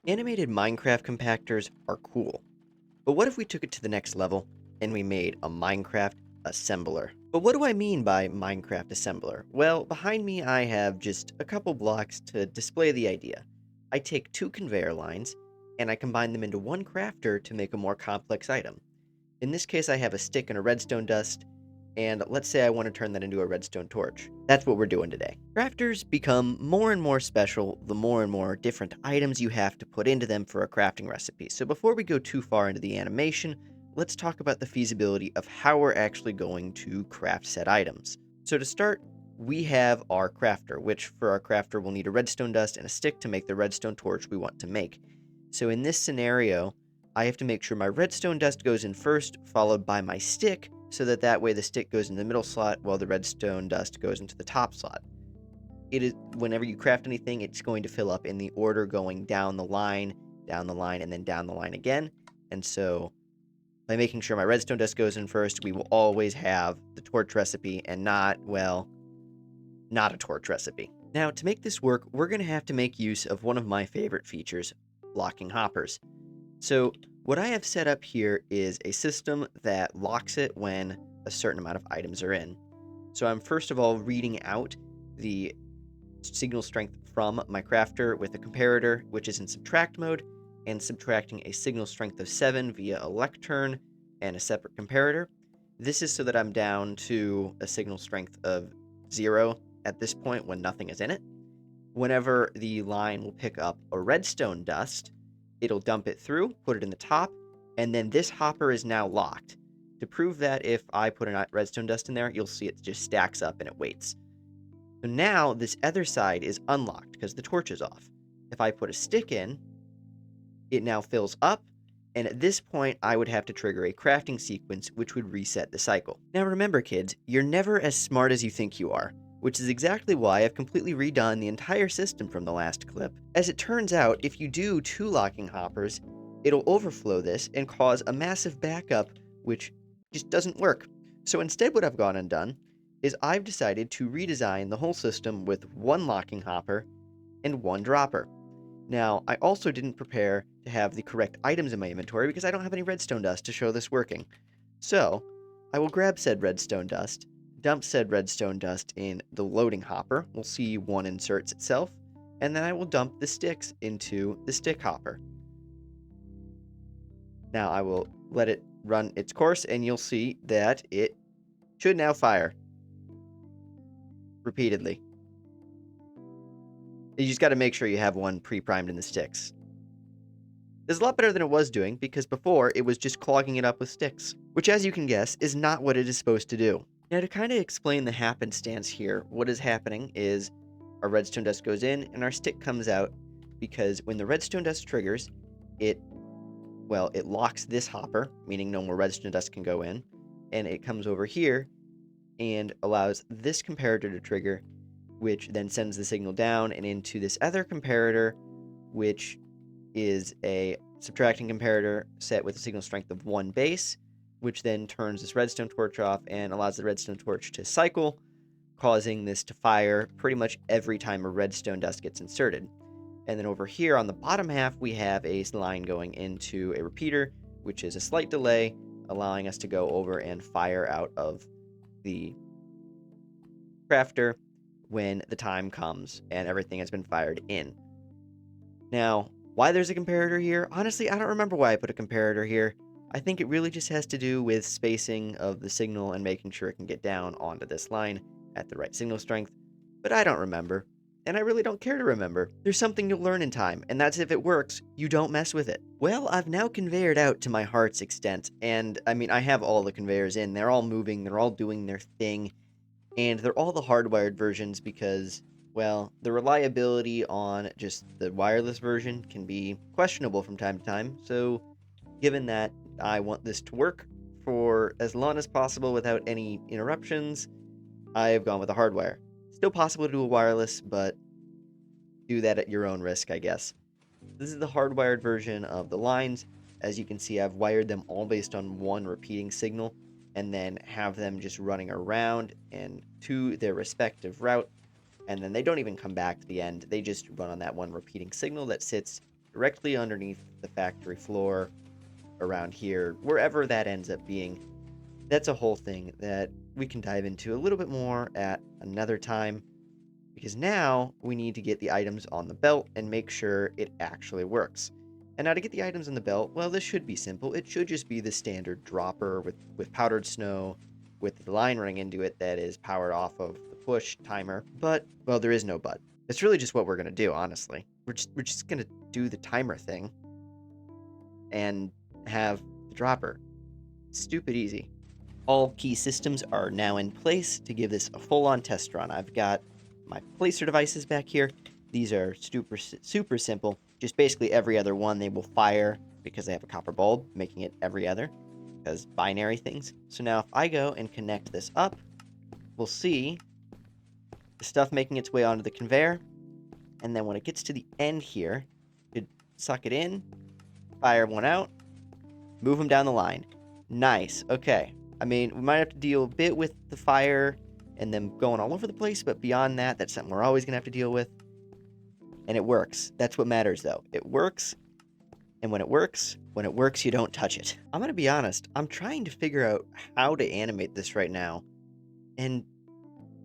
Animated Minecraft compactors are cool, but what if we took it to the next level and we made a Minecraft assembler? But what do I mean by Minecraft assembler? Well, behind me I have just a couple blocks to display the idea. I take two conveyor lines and I combine them into one crafter to make a more complex item. In this case, I have a stick and a redstone dust, and let's say I want to turn that into a redstone torch. That's what we're doing today. Crafters become more and more special the more and more different items you have to put into them for a crafting recipe. So before we go too far into the animation, let's talk about the feasibility of how we're actually going to craft said items. So to start, we have our crafter, which for our crafter we'll need a redstone dust and a stick to make the redstone torch we want to make. So in this scenario, I have to make sure my redstone dust goes in first, followed by my stick, so that way the stick goes in the middle slot while the redstone dust goes into the top slot. It is whenever you craft anything, it's going to fill up in the order going down the line, and then down the line again. And so by making sure my redstone dust goes in first, we will always have the torch recipe and not, well, not a torch recipe. Now, to make this work, we're going to have to make use of one of my favorite features, locking hoppers. So what I have set up here is a system that locks it when a certain amount of items are in. So I'm first of all reading out the signal strength from my crafter with a comparator, which is in subtract mode, and subtracting a signal strength of 7 via a lectern and a separate comparator. This is so that I'm down to a signal strength of 0 at this point when nothing is in it. Whenever the line will pick up a redstone dust, it'll dump it through, put it in the top, and then this hopper is now locked. To prove that if I put a redstone dust in there, you'll see it just stacks up and it waits. So now this other side is unlocked because the torch is off. If I put a stick in, it now fills up, and at this point I would have to trigger a crafting sequence which would reset the cycle. Now remember kids, you're never as smart as you think you are, which is exactly why I've completely redone the entire system from the last clip. As it turns out, if you do 2 locking hoppers, it'll overflow this and cause a massive backup, which just doesn't work. So instead what I've gone and done is I've decided to redesign the whole system with 1 locking hopper and 1 dropper. Now, I also didn't prepare to have the correct items in my inventory because I don't have any redstone dust to show this working. So, I will grab said redstone dust, dump said redstone dust in the loading hopper. We'll see one inserts itself, and then I will dump the sticks into the stick hopper. Now I will let it run its course, and you'll see that it should now fire repeatedly. You just got to make sure you have one pre-primed in the sticks. This is a lot better than it was doing, because before it was just clogging it up with sticks, which as you can guess is not what it is supposed to do. Now to kind of explain the happenstance here, what is happening is our redstone dust goes in and our stick comes out, because when the redstone dust triggers, it locks this hopper, meaning no more redstone dust can go in, and it comes over here and allows this comparator to trigger, which then sends the signal down and into this other comparator, which is a subtracting comparator set with a signal strength of 1 base, which then turns this redstone torch off and allows the redstone torch to cycle, causing this to fire pretty much every time a redstone dust gets inserted. And then over here on the bottom half, we have a line going into a repeater, which is a slight delay, allowing us to go over and fire out of the crafter when the time comes and everything has been fired in. Now, why there's a comparator here? Honestly, I don't remember why I put a comparator here. I think it really just has to do with spacing of the signal and making sure it can get down onto this line at the right signal strength, but I don't remember, and I really don't care to remember. There's something you'll learn in time, and that's if it works, you don't mess with it. Well, I've now conveyored out to my heart's extent, and I mean, I have all the conveyors in, they're all moving, they're all doing their thing, and they're all the hardwired versions because, well, the reliability on just the wireless version can be questionable from time to time, so given that I want this to work for as long as possible without any interruptions, I've gone with a hardwire. Still possible to do a wireless, but do that at your own risk, I guess. This is the hardwired version of the lines. As you can see, I've wired them all based on 1 repeating signal, and then have them just running around and to their respective route, and then they don't even come back to the end. They just run on that 1 repeating signal that sits directly underneath the factory floor around here, wherever that ends up being. That's a whole thing that we can dive into a little bit more at another time, because now we need to get the items on the belt and make sure it actually works. And now to get the items on the belt, well, this should be simple. It should just be the standard dropper with powdered snow, with the line running into it that is powered off of the push timer. But, well, there is no but. It's really just what we're going to do, honestly. We're just going to do the timer thing and have the dropper. Stupid easy. All key systems are now in place to give this a full-on test run. I've got my placer devices back here. These are super simple. Just basically every other one they will fire because they have a copper bulb, making it every other, because binary things. So now if I go and connect this up, we'll see the stuff making its way onto the conveyor. And then when it gets to the end here, you suck it in, fire one out, move them down the line. Nice. Okay. I mean, we might have to deal a bit with the fire and them going all over the place, but beyond that, that's something we're always going to have to deal with. And it works. That's what matters, though. It works, and when it works, you don't touch it. I'm going to be honest. I'm trying to figure out how to animate this right now, and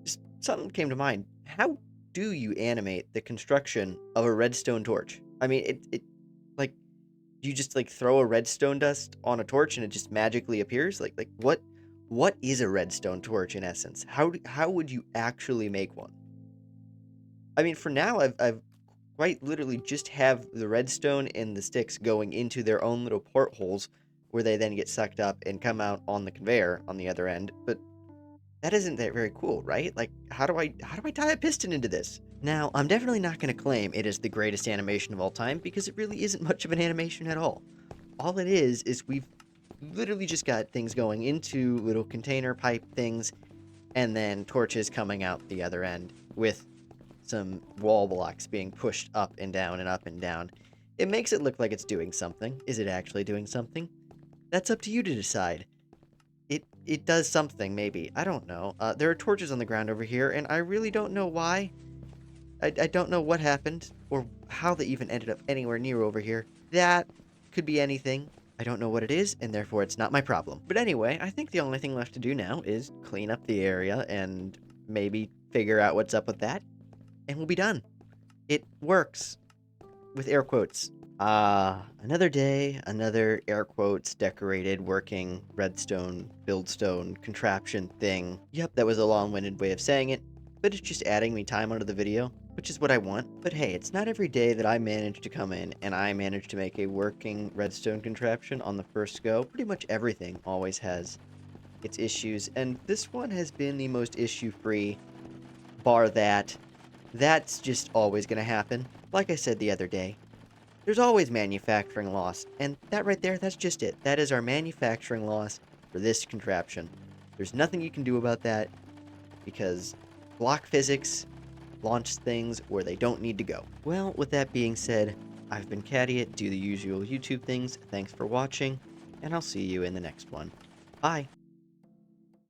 just something came to mind. How do you animate the construction of a redstone torch? I mean, like, do you just like throw a redstone dust on a torch and it just magically appears? Like what is a redstone torch in essence? How would you actually make one? I mean, for now I've quite literally just have the redstone and the sticks going into their own little portholes where they then get sucked up and come out on the conveyor on the other end. But that isn't that very cool, right? Like, how do I tie a piston into this? Now, I'm definitely not going to claim it is the greatest animation of all time, because it really isn't much of an animation at all. All it is we've literally just got things going into little container pipe things, and then torches coming out the other end, with some wall blocks being pushed up and down and up and down. It makes it look like it's doing something. Is it actually doing something? That's up to you to decide. It does something, maybe. I don't know. There are torches on the ground over here, and I really don't know why. I don't know what happened, or how they even ended up anywhere near over here. That could be anything. I don't know what it is, and therefore it's not my problem. But anyway, I think the only thing left to do now is clean up the area and maybe figure out what's up with that, and we'll be done. It works. With air quotes. Another day, another air quotes decorated working redstone, buildstone, contraption thing. Yep, that was a long-winded way of saying it, but it's just adding me time onto the video, which is what I want. But hey, it's not every day that I manage to come in and I manage to make a working redstone contraption on the first go. Pretty much everything always has its issues, and this one has been the most issue-free, bar that. That's just always going to happen. Like I said the other day, there's always manufacturing loss, and that right there, that's just it. That is our manufacturing loss for this contraption. There's nothing you can do about that, because block physics launch things where they don't need to go. Well, with that being said, I've been Cadiot, do the usual YouTube things. Thanks for watching, and I'll see you in the next one. Bye!